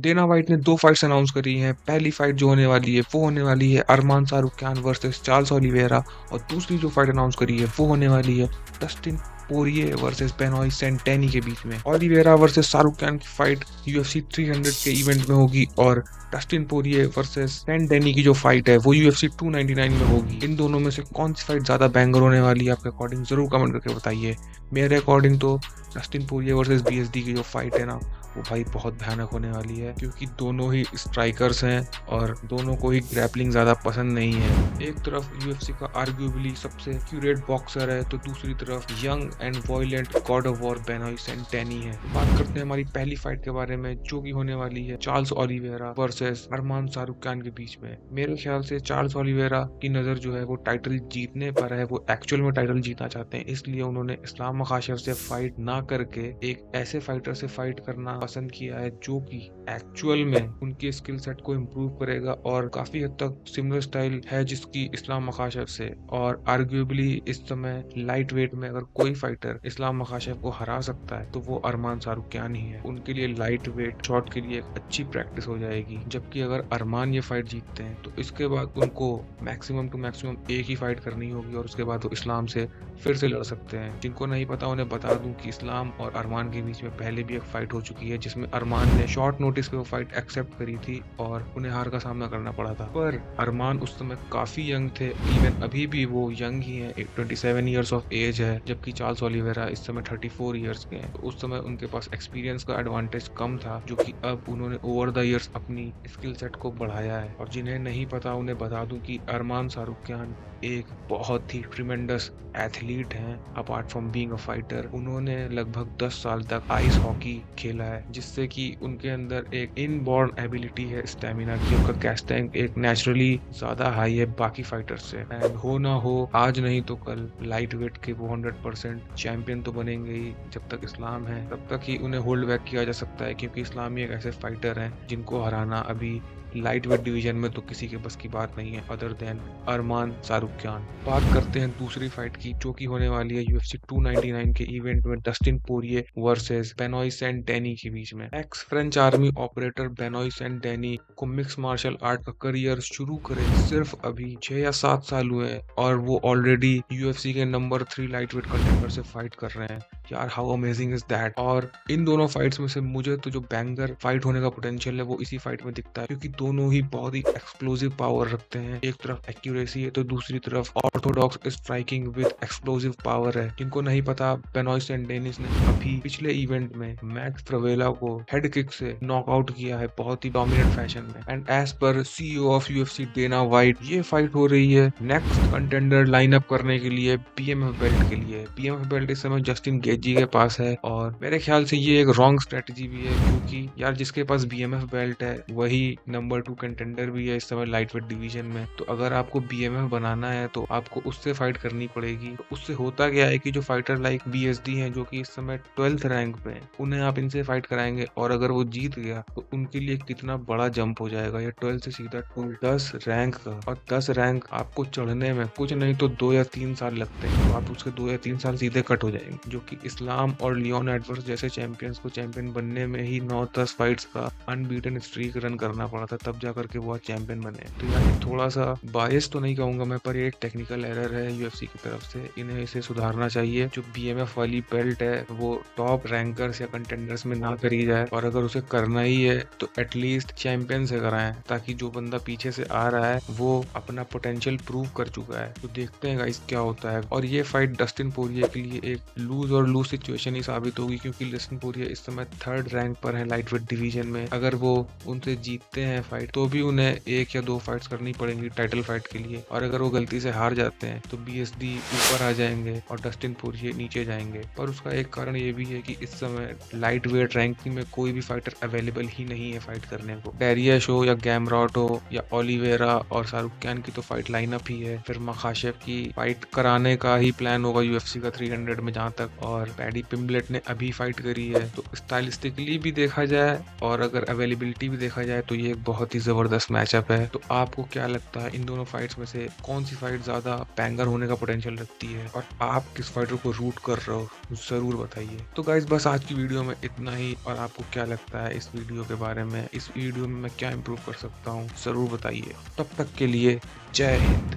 Dana white ने 2 fights announce करी हैं। पहली फाइट जो होने वाली है वो होने वाली है अरमान सारुख्यान वर्सेस चार्ल्स ओलिवेरा, और दूसरी जो फाइट अनाउंस करी है वो होने वाली है Dustin Poirier versus Benoit Saint Denis के बीच में। ओलिवेरा वर्सेस शाहरुख की फाइट UFC 300 के इवेंट में होगी, और डस्टिन पोरिये वर्सेस सेंटेनी की जो फाइट है वो UFC 299 में होगी। इन दोनों में से कौन सी फाइट ज्यादा बैंगर होने वाली है आपके अकॉर्डिंग, जरूर कमेंट करके बताइए। मेरे अकॉर्डिंग तो डस्टिन पोरिये वर्सेस BSD की जो फाइट है ना, वो भाई बहुत भयानक होने वाली है, क्योंकि दोनों ही स्ट्राइकर्स हैं और दोनों को ही ग्रैपलिंग ज्यादा पसंद नहीं है। एक तरफ UFC का आर्ग्यूबली सबसे एक्यूरेट बॉक्सर है, तो दूसरी तरफ young and violent god of war Benoit Saint Denis है। बात करते हैं हमारी पहली फाइट के बारे में, जो की होने वाली है चार्ल्स ओलिवेरा वर्सेस अरमान शाहरुख के बीच में। मेरे ख्याल से चार्ल्स ओलिवेरा की नजर जो है वो टाइटल जीतने पर है, वो एक्चुअल में टाइटल जीतना चाहते हैं, इसलिए उन्होंने इस्लाम मखाशर से फाइट ना करके एक ऐसे फाइटर से फाइट करना पसंद किया है जो कि एक्चुअल में उनके स्किल सेट को इम्प्रूव करेगा, और काफी हद तक सिमिलर स्टाइल है जिसकी इस्लाम मखाशर से। और आर्ग्यूबली इस समय लाइट वेट में अगर कोई फाइटर इस्लाम मखाशर को हरा सकता है तो वो अरमान शाहरुख्यान ही है। उनके लिए लाइट वेट शॉट के लिए एक अच्छी प्रैक्टिस हो जाएगी, जबकि अगर अरमान ये फाइट जीतते हैं तो इसके बाद उनको मैक्सिमम टू मैक्सिमम एक ही फाइट करनी होगी, और उसके बाद वो इस्लाम से फिर से लड़ सकते हैं। जिनको नहीं पता उन्हें बता दूं कि इस्लाम और अरमान के बीच में पहले भी एक फाइट हो चुकी है, जिसमें अरमान ने शॉर्ट नोटिस पे वो फाइट एक्सेप्ट करी थी और उन्हें हार का सामना करना पड़ा था। पर अरमान उस समय काफी यंग थे, इवन अभी भी वो यंग ही है, 27 ईयर्स ऑफ एज है, जबकि चार्ल्स ओलिवेरा इस समय 34 ईयर्स के हैं। तो उस समय उनके पास एक्सपीरियंस का एडवांटेज कम था, जो कि अब उन्होंने ओवर द ईयर्स अपनी स्किल सेट को बढ़ाया है। और जिन्हें नहीं पता उन्हें बता दूं कि अरमान शाहरुख्यान एक बहुत ही ट्रिमेंडस एथलीट हैं। Apart from being a fighter, उन्होंने लगभग 10 साल तक आइस हॉकी खेला है, जिससे कि उनके अंदर एक इनबॉर्न एबिलिटी है स्टेमिना की। उनका कैच टैंक एक नेचुरली ज्यादा हाई है बाकी फाइटर से, एंड हो ना हो आज नहीं तो कल लाइट वेट के वो 100% चैंपियन तो बनेंगे ही। जब तक इस्लाम है तब तक ही उन्हें होल्ड बैक किया जा सकता है, क्योंकि इस्लाम ही एक ऐसे फाइटर हैं जिनको हराना अभी लाइट वेट डिवीजन में तो किसी के बस की बात नहीं है अदर देन अरमान शाहरुख्यान। बात करते हैं दूसरी फाइट की, जो की होने वाली है UFC 299 के इवेंट में Dustin Poirier versus Benoit Saint Denis के बीच में। Ex French army operator Benoit Saint Denis को मिक्स मार्शल आर्ट का करियर शुरू करे सिर्फ अभी 6 या 7 साल हुए हैं, और वो ऑलरेडी UFC के नंबर 3 लाइट वेट कंटेंडर से फाइट कर रहे हैं। यार हाउ अमेजिंग इज दैट। और इन दोनों फाइट्स में से मुझे तो जो बैंगर फाइट होने का पोटेंशियल है वो इसी फाइट में दिखता है, क्योंकि दोनों ही बहुत ही एक्सप्लोसिव पावर रखते हैं। एक तरफ एक्यूरेसी है तो दूसरी तरफ Orthodox striking with explosive power है। जिनको नहीं पता, बेनोई सेंटेनिस ने अभी पिछले इवेंट में मैक्स फ्रवेला को हेड किक से नॉकआउट किया है बहुत ही डोमिनेंट फैशन में। And as per CEO of UFC Dana White, ये फाइट हो रही है नेक्स्ट कंटेंडर लाइनअप करने के लिए BMF बेल्ट के लिए। BMF बेल्ट इस समय जस्टिन गेजी के पास है, और मेरे ख्याल से ये एक रॉन्ग स्ट्रेटजी भी है, क्योंकि यार जिसके पास BMF बेल्ट है वही नंबर 2 कंटेंडर भी है इस समय लाइट वेट डिवीजन में। तो अगर आपको BMF बनाना है तो आपको उससे फाइट करनी पड़ेगी। तो उससे होता क्या है कि जो फाइटर लाइक BSD हैं, जो कि इस समय 12th रैंक पे हैं, उन्हें आप इनसे फाइट कराएंगे, और अगर वो जीत गया तो उनके लिए कितना बड़ा जंप हो जाएगा। ये 12 से सीधा 10 रैंक का, और 10 रैंक आपको चढ़ने में कुछ नहीं तो 2 या 3 साल लगते हैं, तो आप उसके 2 या 3 साल सीधे कट हो जाएंगे, जो कि इस्लाम और लियोन एडवर्ड्स जैसे चैंपियंस को चैंपियन बनने में ही 9-10 फाइट्स का अनबीटन स्ट्रीक रन करना पड़ा था, तब जाकर के वो चैंपियन बने। तो यार थोड़ा सा बायस तो नहीं कहूंगा मैं, पर ये एक टेक्निकल एरर है UFC की तरफ से, इन्हें इसे सुधारना चाहिए। जो BMF वाली बेल्ट है वो टॉप रैंकर्स या कंटेंडर्स में ना करी जाए, और अगर उसे करना ही है तो एटलीस्ट चैंपियन से कराएं, ताकि जो बंदा पीछे से आ रहा है वो अपना पोटेंशियल प्रूव कर चुका है। तो देखते हैं गाइस क्या होता है। और ये फाइट डस्टिन पोरिये के लिए एक लूज और लूज सिचुएशन ही साबित होगी, क्योंकि डस्टिन पोरिये इस समय 3rd रैंक पर है लाइट वेट डिवीजन में। अगर वो उनसे जीतते हैं फाइट तो भी उन्हें 1 या 2 फाइट्स करनी पड़ेंगी टाइटल फाइट के लिए, और अगर वो गलती से हार जाते हैं तो BSD ऊपर आ जाएंगे और डस्टिन पोरिये नीचे जाएंगे। पर उसका एक कारण ये भी है कि इस समय लाइट वेट रैंकिंग में कोई भी फाइटर अवेलेबल ही नहीं है फाइट करने को। डेरियश हो या गैमरॉट हो या ओलिवेरा और शाहरुख्यान की तो फाइट लाइनअप ही है, फिर मखाशेव की फाइट कराने का ही प्लान होगा UFC का 300 में जहां तक, और पैडी पिम्बलेट ने अभी फाइट करी है। तो स्टाइलिस्टिकली भी देखा जाए और अगर अवेलेबिलिटी भी देखा जाए तो ये एक बहुत ही ज़बरदस्त मैचअप है। तो आपको क्या लगता है इन दोनों फाइट्स में से कौन सी फाइट ज़्यादा बैंगर होने का पोटेंशियल रखती है और आप किस फाइटर को रूट कर रहे हो, ज़रूर बताइए। तो गाइस बस आज की वीडियो में इतना ही। और आपको क्या लगता है इस वीडियो के बारे में, इस वीडियो में मैं क्या इम्प्रूव कर सकता हूँ, ज़रूर बताइए। तब तक के लिए जय हिंद।